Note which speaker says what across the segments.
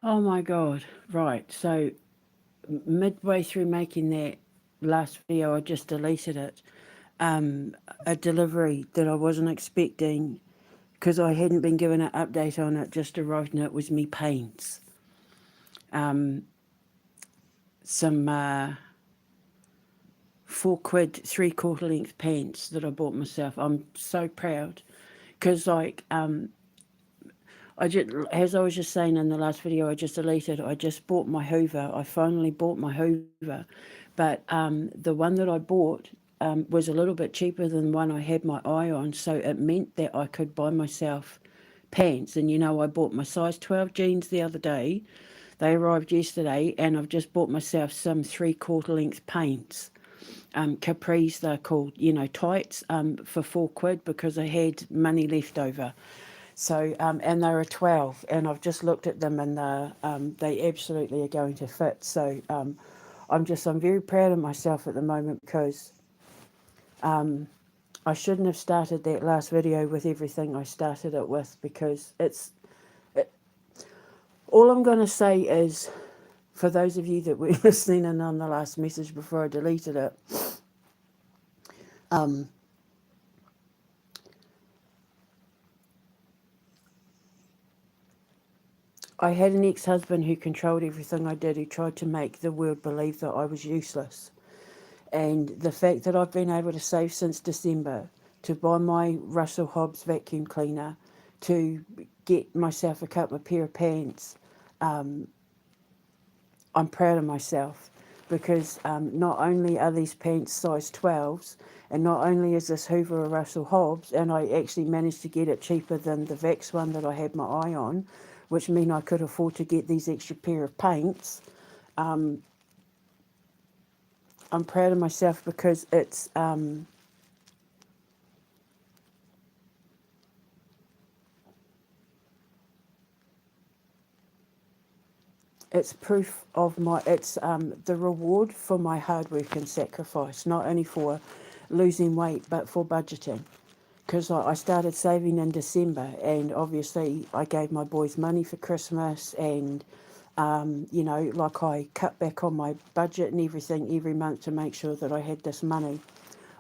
Speaker 1: Oh my God. Right. So midway through making that last video, I just deleted it. A delivery that I wasn't expecting because I hadn't been given an update on it, just arrived, and it was me paints. Um, some £4, 3/4 length pants that I bought myself. I'm so proud because, like, I just, as I was just saying in the last video I just deleted, I just bought my Hoover. I finally bought my Hoover, but the one that I bought was a little bit cheaper than the one I had my eye on, so it meant that I could buy myself pants. And I bought my size 12 jeans the other day. They arrived yesterday, and I've just bought myself some 3/4 length pants. Capris, they're called, tights, for £4 because I had money left over. So, and they were 12, and I've just looked at them, and they absolutely are going to fit. So, I'm very proud of myself at the moment because I shouldn't have started that last video with everything I started it with, because it, all I'm going to say is, for those of you that were listening in on the last message before I deleted it, um, I had an ex-husband who controlled everything I did, who tried to make the world believe that I was useless. And the fact that I've been able to save since December to buy my Russell Hobbs vacuum cleaner, to get myself a couple of pair of pants, um, I'm proud of myself, because not only are these pants size 12s, and not only is this Hoover a Russell Hobbs, and I actually managed to get it cheaper than the Vax one that I had my eye on, which mean I could afford to get these extra pair of paints. Um, I'm proud of myself because it's proof of it's the reward for my hard work and sacrifice, not only for losing weight but for budgeting. Because I started saving in December, and obviously I gave my boys money for Christmas, and like, I cut back on my budget and everything every month to make sure that I had this money.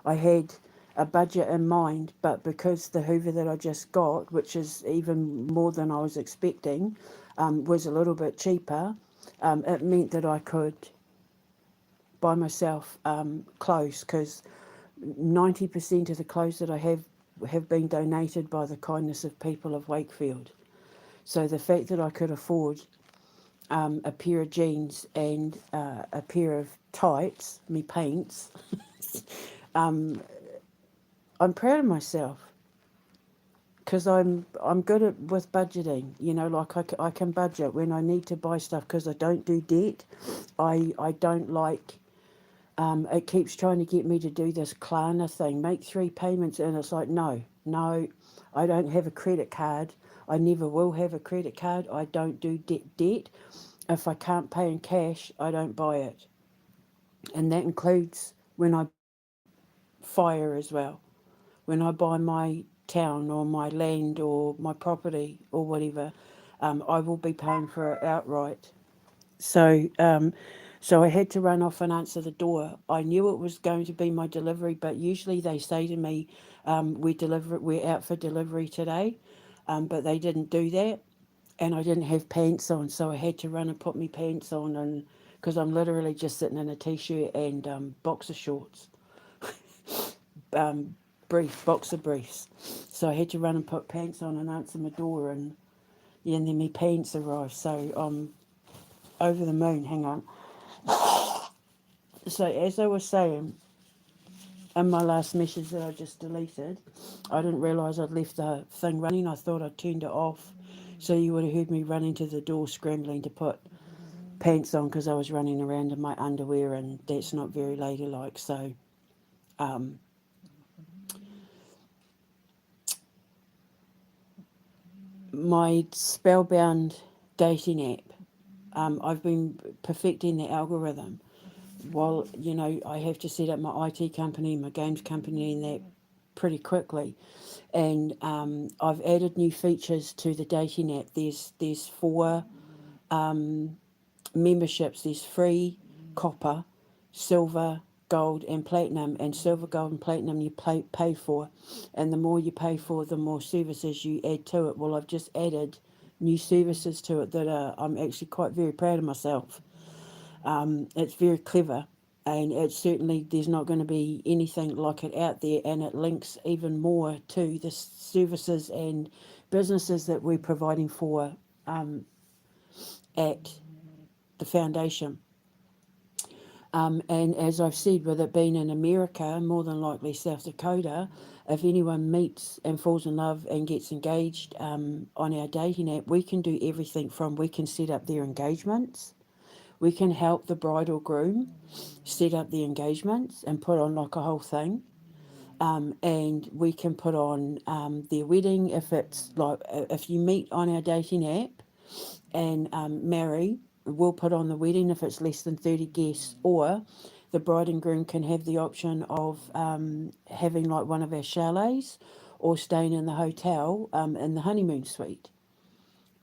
Speaker 1: I had a budget in mind, but because the Hoover that I just got, which is even more than I was expecting, was a little bit cheaper, it meant that I could buy myself clothes, because 90% of the clothes that I have been donated by the kindness of people of Wakefield. So the fact that I could afford a pair of jeans and a pair of tights, me paints, um, I'm proud of myself, because I'm good at with budgeting. Like, I can budget when I need to buy stuff, because I don't do debt. I don't like. It keeps trying to get me to do this Klarna thing, make 3 payments, and it's like, no, no, I don't have a credit card. I never will have a credit card. I don't do debt. If I can't pay in cash, I don't buy it. And that includes when I fire as well. When I buy my town or my land or my property or whatever, I will be paying for it outright. So, so I had to run off and answer the door. I knew it was going to be my delivery, but usually they say to me, we're out for delivery today," but they didn't do that, and I didn't have pants on, so I had to run and put my pants on, and because I'm literally just sitting in a t-shirt and boxer shorts, um, boxer briefs. So I had to run and put pants on and answer my door, and yeah, and then my pants arrived. So I'm over the moon. Hang on. So as I was saying in my last message that I just deleted, I didn't realise I'd left the thing running. I thought I'd turned it off. So you would have heard me running to the door scrambling to put pants on, because I was running around in my underwear, and that's not very ladylike. So um, my spellbound dating app, I've been perfecting the algorithm. While, I have to set up my IT company, my games company, and that pretty quickly. And I've added new features to the dating app. There's 4 memberships. There's free, copper, silver, gold, and platinum. And silver, gold, and platinum you pay for, and the more you pay for, the more services you add to it. Well, I've just added new services to it that I'm actually quite very proud of myself. It's very clever, and it's certainly there's not going to be anything like it out there, and it links even more to the services and businesses that we're providing for at the foundation. And as I've said, with it being in America, more than likely South Dakota, if anyone meets and falls in love and gets engaged on our dating app, we can do everything from we can set up their engagements, we can help the bride or groom set up the engagements and put on like a whole thing. And we can put on their wedding if it's like if you meet on our dating app and marry, we'll put on the wedding if it's less than 30 guests, or the bride and groom can have the option of having like one of our chalets or staying in the hotel in the honeymoon suite,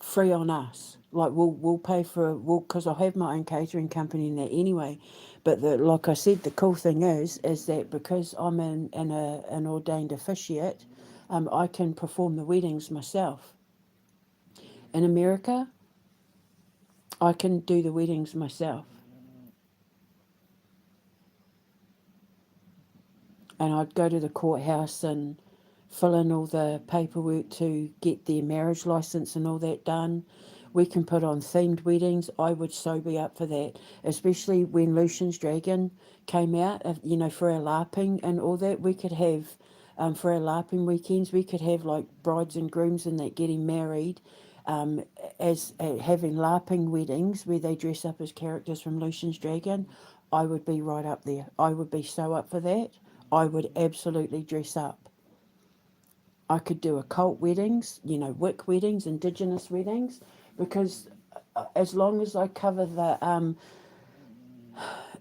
Speaker 1: free on us. Like we'll pay for because I have my own catering company in there anyway. But like I said, the cool thing is that because I'm an ordained officiate, I can perform the weddings myself. In America, I can do the weddings myself. And I'd go to the courthouse and fill in all the paperwork to get their marriage license and all that done. We can put on themed weddings. I would so be up for that, especially when Lucian's Dragon came out, for our LARPing and all that. We could have, for our LARPing weekends, we could have like brides and grooms and that getting married as having LARPing weddings where they dress up as characters from Lucian's Dragon. I would be right up there. I would be so up for that. I would absolutely dress up. I could do occult weddings, Wicca weddings, Indigenous weddings, because as long as I cover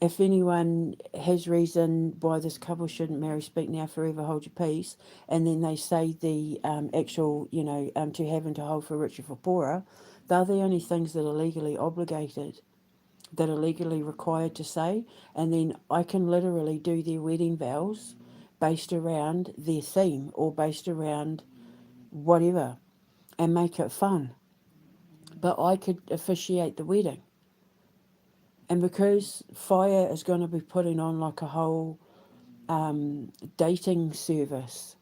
Speaker 1: if anyone has reason why this couple shouldn't marry, speak now, forever hold your peace, and then they say the actual, to have and to hold for richer for poorer, they're the only things that are legally obligated, that are legally required to say, and then I can literally do their wedding vows based around their theme or based around whatever and make it fun. But I could officiate the wedding. And because FAEA is going to be putting on like a whole dating service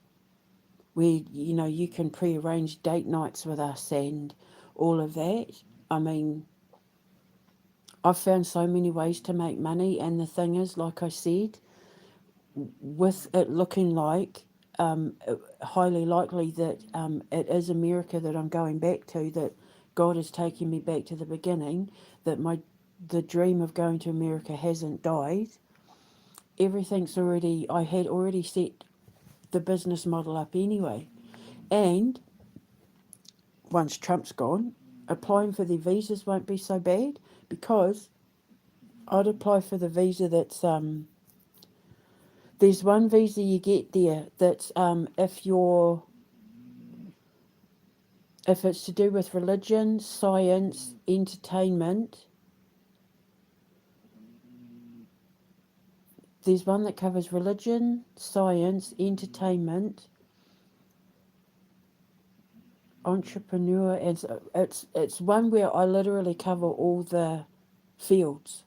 Speaker 1: where, you can pre-arrange date nights with us and all of that. I mean, I've found so many ways to make money, and the thing is, like I said, with it looking like highly likely that it is America that I'm going back to, that God is taking me back to the beginning, that the dream of going to America hasn't died. I had already set the business model up anyway. And once Trump's gone, applying for the visas won't be so bad, because I'd apply for the visa that's there's one visa you get there that's if it's to do with religion, science, entertainment. There's one that covers religion, science, entertainment, entrepreneur, and it's one where I literally cover all the fields.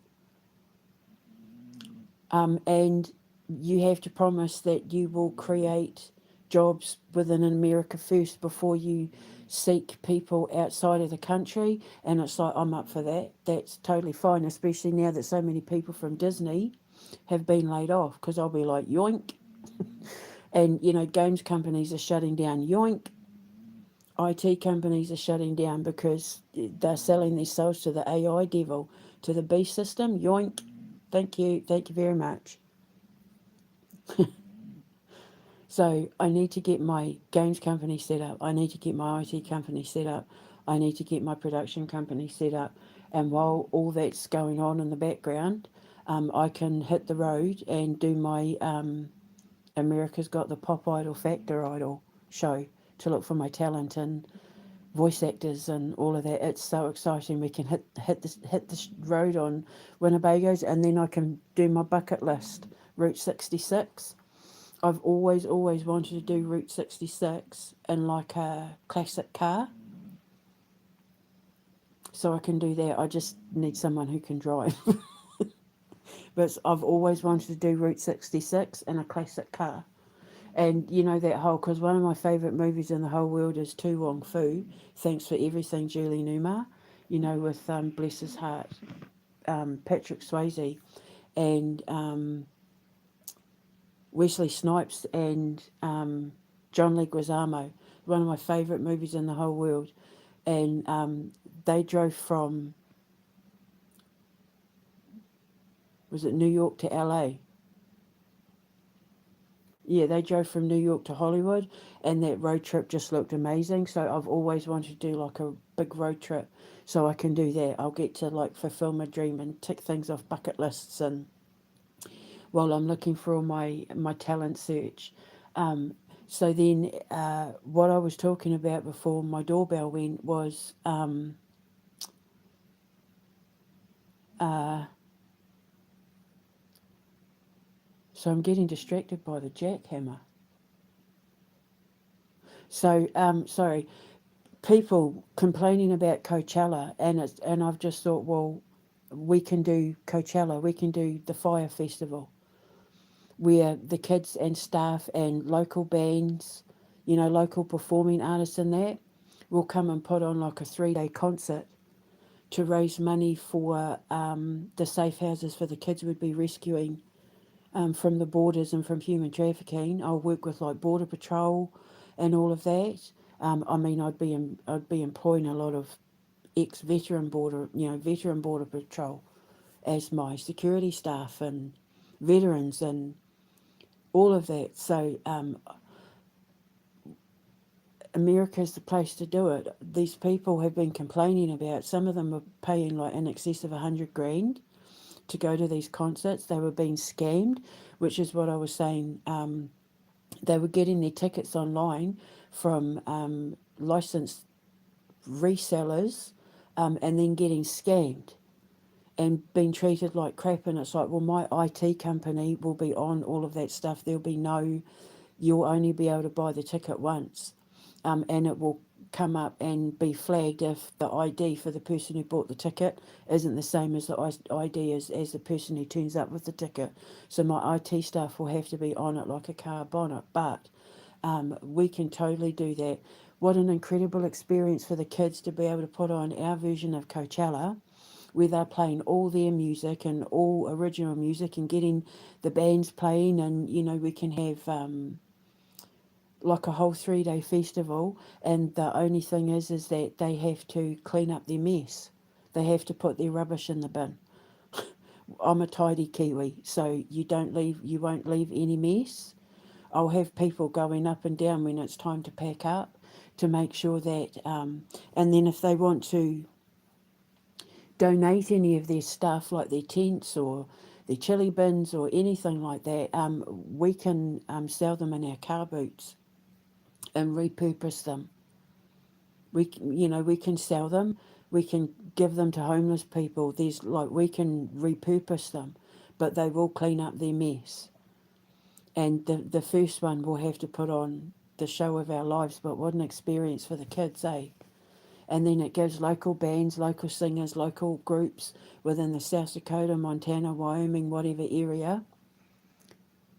Speaker 1: And you have to promise that you will create jobs within America first before you seek people outside of the country. And it's like, I'm up for that. That's totally fine, especially now that so many people from Disney have been laid off, because I'll be like, yoink. And, games companies are shutting down, yoink. IT companies are shutting down because they're selling their souls to the AI devil, to the beast system, yoink. Thank you very much. So I need to get my games company set up. I need to get my IT company set up. I need to get my production company set up. And while all that's going on in the background, I can hit the road and do my America's Got the Pop Idol Factor Idol show to look for my talent in voice actors and all of that. It's so exciting. We can hit this road on Winnebagos, and then I can do my bucket list. Route 66. I've always wanted to do Route 66 in like a classic car, so I can do that. I just need someone who can drive. But I've always wanted to do Route 66 in a classic car. And you know that whole, because one of my favourite movies in the whole world is Tu Wong Fu, Thanks for Everything, Julie Newmar, with bless his heart, Patrick Swayze and Wesley Snipes and John Leguizamo. One of my favourite movies in the whole world. And they drove from, was it New York to LA? Yeah, they drove from New York to Hollywood, and that road trip just looked amazing. So I've always wanted to do like a big road trip, so I can do that. I'll get to like fulfill my dream and tick things off bucket lists, and while I'm looking for all my talent search. So then, what I was talking about before my doorbell went was so I'm getting distracted by the jackhammer. So sorry, people complaining about Coachella, and I've just thought, well, we can do Coachella, we can do the Fire Festival, where the kids and staff and local bands, local performing artists and that will come and put on like a 3-day concert to raise money for the safe houses for the kids we'd be rescuing from the borders and from human trafficking. I'll work with like Border Patrol and all of that. I mean, I'd be employing a lot of ex-veteran veteran Border Patrol as my security staff and veterans and all of that. So America's the place to do it. These people have been complaining about. Some of them are paying like in excess of 100 grand to go to these concerts. They were being scammed, which is what I was saying. They were getting their tickets online from licensed resellers, and then getting scammed and being treated like crap. And it's like, well, my IT company will be on all of that stuff. There'll be no, you'll only be able to buy the ticket once, and it will come up and be flagged if the ID for the person who bought the ticket isn't the same as the ID as the person who turns up with the ticket. So my IT staff will have to be on it like a car bonnet. But we can totally do that. What an incredible experience for the kids to be able to put on our version of Coachella, where they're playing all their music and all original music and getting the bands playing, and we can have like a whole 3-day festival. And the only thing is that they have to clean up their mess. They have to put their rubbish in the bin. I'm a tidy Kiwi, so you won't leave any mess. I'll have people going up and down when it's time to pack up to make sure that, and then if they want to donate any of their stuff, like their tents or their chili bins or anything like that, we can sell them in our car boots and repurpose them. We can sell them. We can give them to homeless people. We can repurpose them, but they will clean up their mess. And the first one will have to put on the show of our lives. But what an experience for the kids, eh? And then it gives local bands, local singers, local groups within the South Dakota, Montana, Wyoming, whatever area,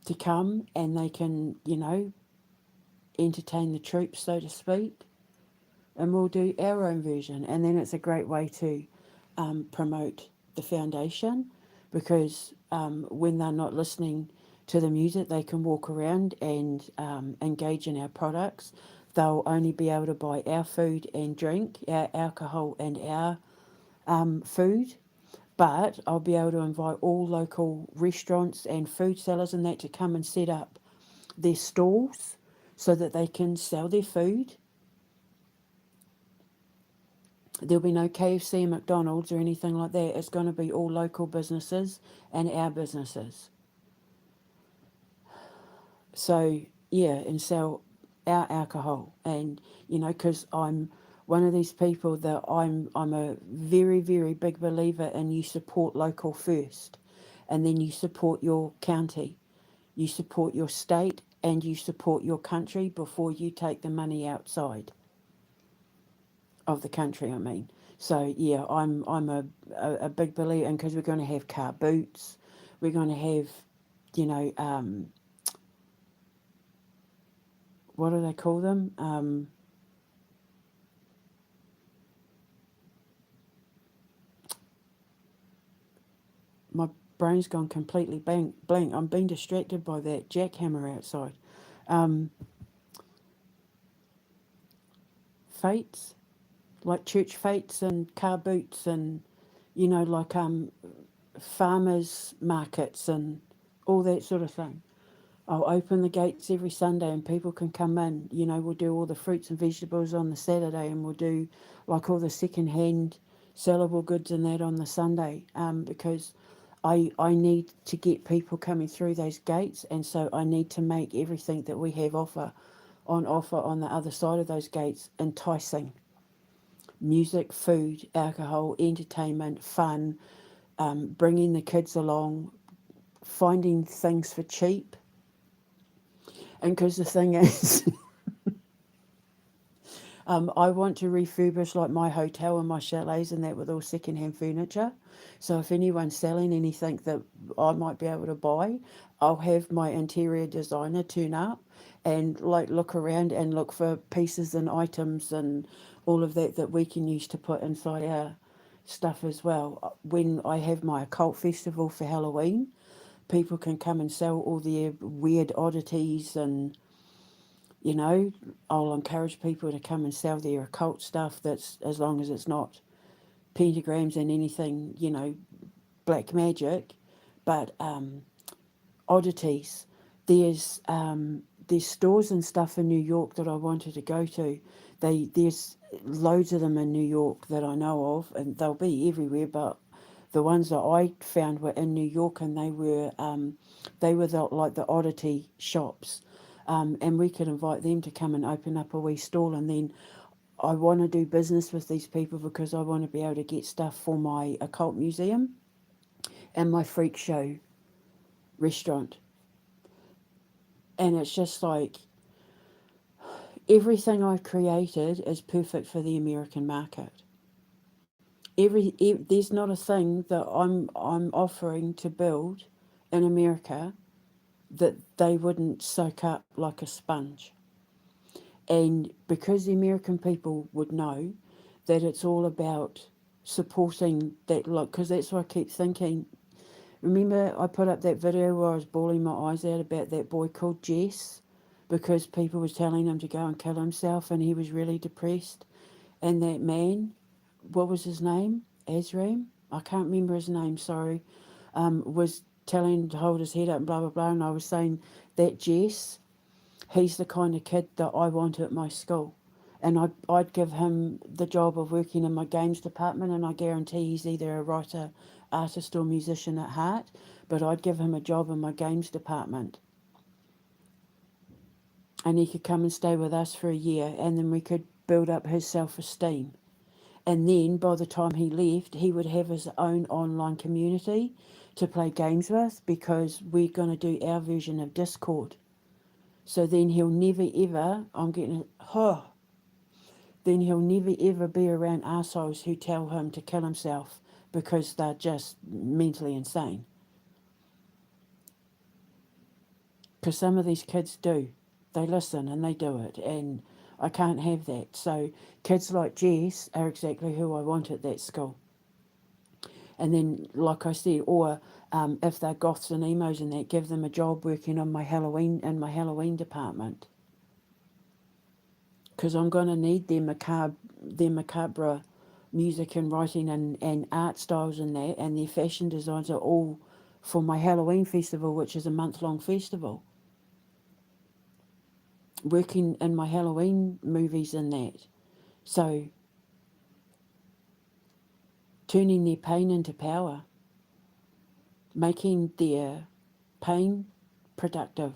Speaker 1: to come, and they can, entertain the troops, so to speak. And we'll do our own version. And then it's a great way to promote the foundation, because when they're not listening to the music, they can walk around and engage in our products. They'll only be able to buy our food and drink, our alcohol and our food. But I'll be able to invite all local restaurants and food sellers and that to come and set up their stalls so that they can sell their food. There'll be no KFC, McDonald's or anything like that. It's going to be all local businesses and our businesses. So, yeah, and sell our alcohol. And, because one of these people that I'm a very, very big believer in. You support local first, and then you support your county, you support your state, and you support your country before you take the money outside of the country. I mean, so yeah, I'm a big believer, and because we're going to have car boots, we're going to have, you know, what do they call them? My brain's gone completely blank. I'm being distracted by that jackhammer outside. Um, Fetes, like church fetes and car boots, and you know, like farmers markets and all that sort of thing. I'll open the gates every Sunday and people can come in. You know, we'll do all the fruits and vegetables on the Saturday, and we'll do like all the second hand sellable goods and that on the Sunday, because I need to get people coming through those gates, and so I need to make everything that we have offer on the other side of those gates enticing. Music, food, alcohol, entertainment, fun, bringing the kids along, finding things for cheap. And because the thing is, I want to refurbish like my hotel and my chalets and that with all second-hand furniture. So if anyone's selling anything that I might be able to buy, I'll have my interior designer turn up and like look around and look for pieces and items and all of that that we can use to put inside our stuff as well. When I have my occult festival for Halloween, people can come and sell all their weird oddities, and you know, I'll encourage people to come and sell their occult stuff, that's as long as it's not pentagrams and anything, you know, black magic. But oddities. There's stores and stuff in New York that I wanted to go to. There's loads of them in New York that I know of, and they'll be everywhere. But the ones that I found were in New York, and they were like the oddity shops, and we could invite them to come and open up a wee stall, and then I want to do business with these people because I want to be able to get stuff for my occult museum and my freak show restaurant. And it's just like everything I've created is perfect for the American market. There's not a thing that I'm offering to build in America that they wouldn't soak up like a sponge. And because the American people would know that it's all about supporting that look, because that's what I keep thinking. Remember, I put up that video where I was bawling my eyes out about that boy called Jess because people were telling him to go and kill himself and he was really depressed. And that man, what was his name? Azram? I can't remember his name, sorry. Was telling him to hold his head up and blah, blah, blah. And I was saying that Jess, he's the kind of kid that I want at my school. And I'd give him the job of working in my games department, and I guarantee he's either a writer, artist, or musician at heart, but I'd give him a job in my games department. And he could come and stay with us for a year, and then we could build up his self-esteem. And then by the time he left, he would have his own online community to play games with, because we're going to do our version of Discord. So then he'll never ever, then he'll never ever be around arseholes who tell him to kill himself because they're just mentally insane. Because some of these kids do. They listen and they do it, and I can't have that. So kids like Jess are exactly who I want at that school. And then, like I said, or if they're goths and emos and that, give them a job working on my Halloween department. Because I'm going to need their macabre music and writing and art styles and that, and their fashion designs are all for my Halloween festival, which is a month-long festival. Working in my Halloween movies and that. So, turning their pain into power, making their pain productive.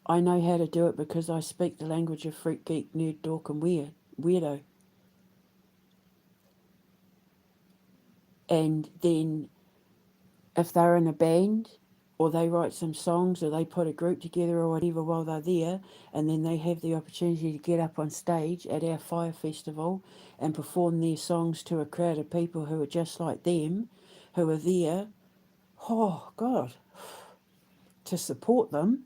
Speaker 1: I know how to do it because I speak the language of freak, geek, nerd, dork, and weird. weirdo. And then if they're in a band or they write some songs or they put a group together or whatever while they're there, and then they have the opportunity to get up on stage at our fire festival and perform their songs to a crowd of people who are just like them, who are there, oh God, to support them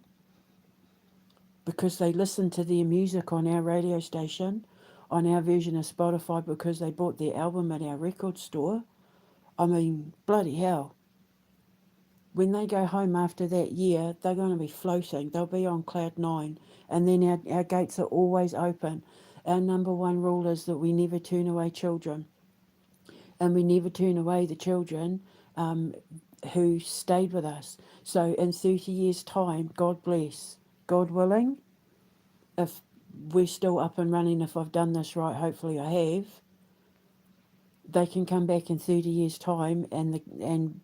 Speaker 1: because they listen to their music on our radio station, on our version of Spotify because they bought their album at our record store. I mean, bloody hell. When they go home after that year, they're going to be floating. They'll be on cloud nine. And then our gates are always open. Our number one rule is that we never turn away children. And we never turn away the children who stayed with us. So in 30 years' time, God bless, God willing, if we're still up and running, if I've done this right, hopefully I have, they can come back in 30 years' time and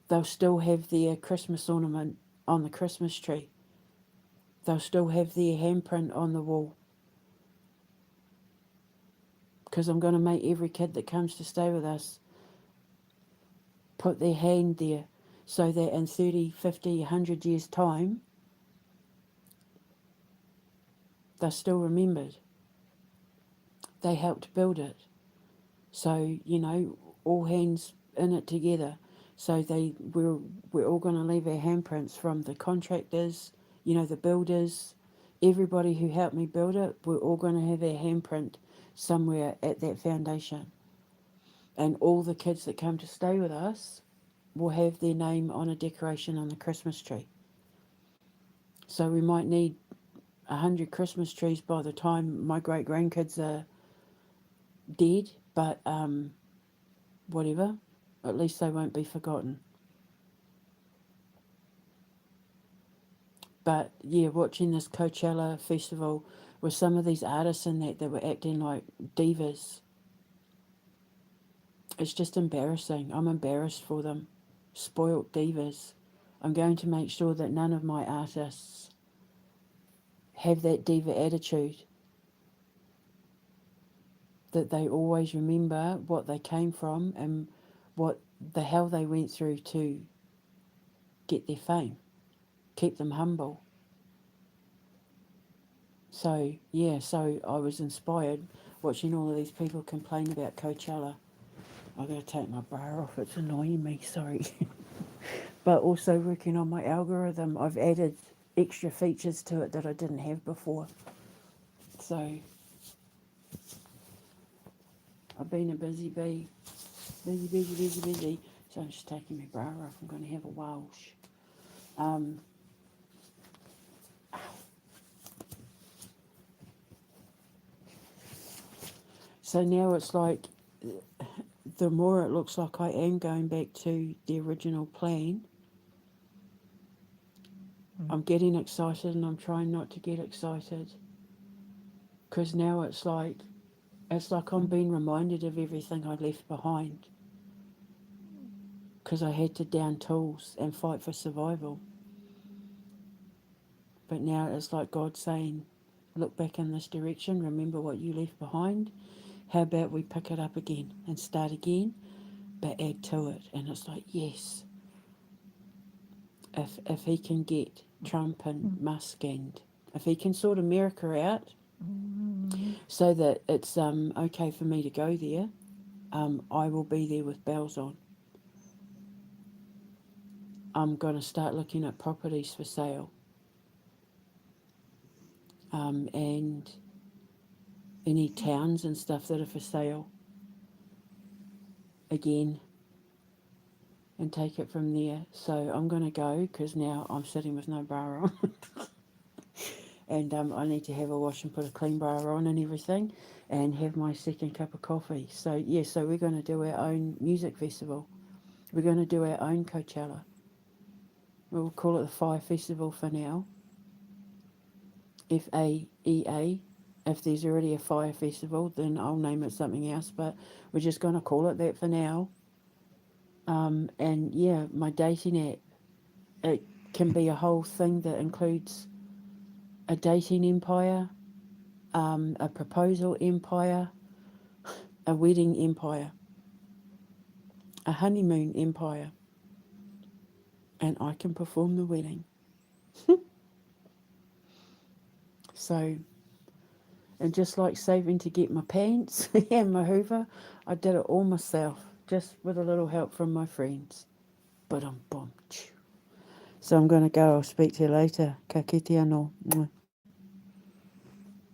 Speaker 1: they'll still have their Christmas ornament on the Christmas tree. They'll still have their handprint on the wall. Because I'm going to make every kid that comes to stay with us put their hand there so that in 30, 50, 100 years' time, they're still remembered. They helped build it. So, all hands in it together. So we're all going to leave our handprints from the contractors, the builders, everybody who helped me build it. We're all going to have our handprint somewhere at that foundation. And all the kids that come to stay with us will have their name on a decoration on the Christmas tree. So we might need 100 Christmas trees by the time my great grandkids are dead, but whatever, at least they won't be forgotten. But yeah, watching this Coachella festival with some of these artists in that were acting like divas, it's just embarrassing. I'm embarrassed for them. Spoilt divas. I'm going to make sure that none of my artists have that diva attitude. That they always remember what they came from and what the hell they went through to get their fame. Keep them humble. So I was inspired watching all of these people complain about Coachella. I've got to take my bra off, it's annoying me, sorry. But also working on my algorithm, I've added extra features to it that I didn't have before. So I've been a busy bee. Busy. So I'm just taking my bra off, I'm going to have a Welsh. So now it's like, the more it looks like I am going back to the original plan, I'm getting excited and I'm trying not to get excited. Because now it's like I'm being reminded of everything I left behind. Because I had to down tools and fight for survival. But now it's like God saying, look back in this direction, remember what you left behind. How about we pick it up again and start again, but add to it? And it's like, yes. If he can get Trump and Musk and if he can sort America out so that it's okay for me to go there, I will be there with bells on. I'm going to start looking at properties for sale. And any towns and stuff that are for sale again and take it from there. So I'm going to go because now I'm sitting with no bra on. And I need to have a wash and put a clean bra on and everything and have my second cup of coffee. So we're going to do our own music festival. We're going to do our own Coachella. We'll call it the Fire Festival for now. FAEA. If there's already a fire festival, then I'll name it something else, but we're just going to call it that for now. And yeah, my dating app, it can be a whole thing that includes a dating empire, a proposal empire, a wedding empire, a honeymoon empire, and I can perform the wedding. So, and just like saving to get my pants and my hoover, I did it all myself, just with a little help from my friends. But I'm boom. So I'm going to go. I'll speak to you later. Ka kite anō.